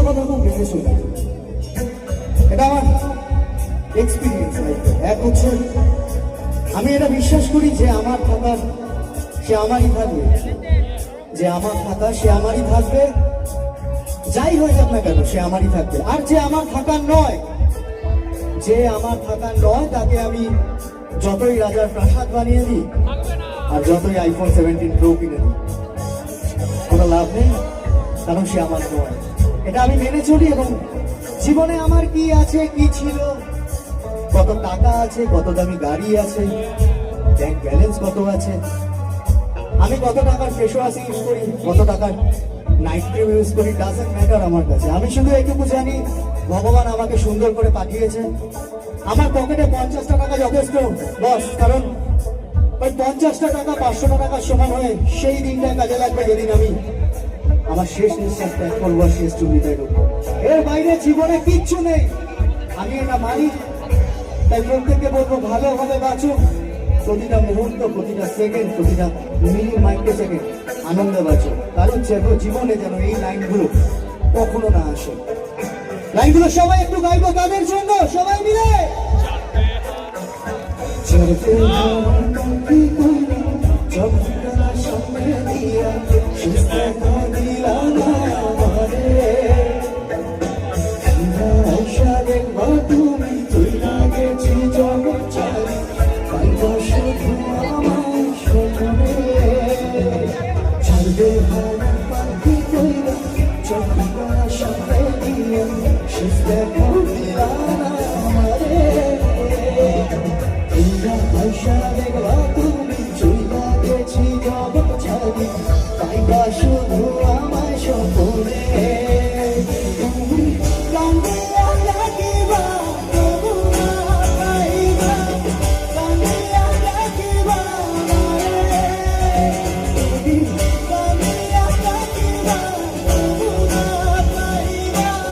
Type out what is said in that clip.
কথা খুব মেনে চলি। এটা আমার এক্সপিরিয়েন্স লাইফে। এক হচ্ছে আমি এটা বিশ্বাস করি যে আমার থাকার সে আমারই থাকবে, যে আমার থাকা সে আমারই থাকবে, যাই হয়ে যাক না কেন সে আমারই থাকবে। আর যে আমার থাকার নয়, যে আমার থাকার নয় তাকে আমি যতই রাজার প্রাসাদ বানিয়ে দিই আর যতই আইফোন 17 প্রো কিনে দিই, কোনো লাভ নেই, কারণ সে আমার নয়। এটা আমি মেনে চলি। এবং জীবনে আমার কি আছে, কি ছিল, কত টাকা আছে, কত দামি গাড়ি আছে, ব্যাংক ব্যালেন্স কত আছে, আমি কত টাকার ফেস ওয়াশ ইউজ করি, কত টাকার নাইট ক্রিম ইউজ করি, ডাজন্ট ম্যাটার আমার কাছে। আমি শুধু এইটুকু জানি ভগবান আমাকে সুন্দর করে পাঠিয়েছে। আমার পকেটে 50টা টাকা যথেষ্ট বস, কারণ ওই 50টা টাকা 500টা টাকার সমান হয়ে সেই দিনটা কাজে লাগবে যেদিন আমি আমার শেষ নিঃশ্বাস ত্যাগ করবো, শেষ চুরিটাই ঢুকবো। এর বাইরে জীবনে কিচ্ছু নেই, আমি এটা মানি। তাই প্রত্যেককে বলবো ভালোভাবে বাঁচো, প্রতিটা মুহূর্ত, প্রতিটা সেকেন্ড, প্রতিটা মিলি মাইক্রো সেকেন্ড আনন্দে বাঁচো। কারণ জীবনে যেন এই লাইনগুলো কখনো না আসে। লাইনগুলো সবাই একটু গাইবো তাদের জন্য, সবাই মিলে। শুধু আমায় স্বপ্নে তুমি কান্দে লাগে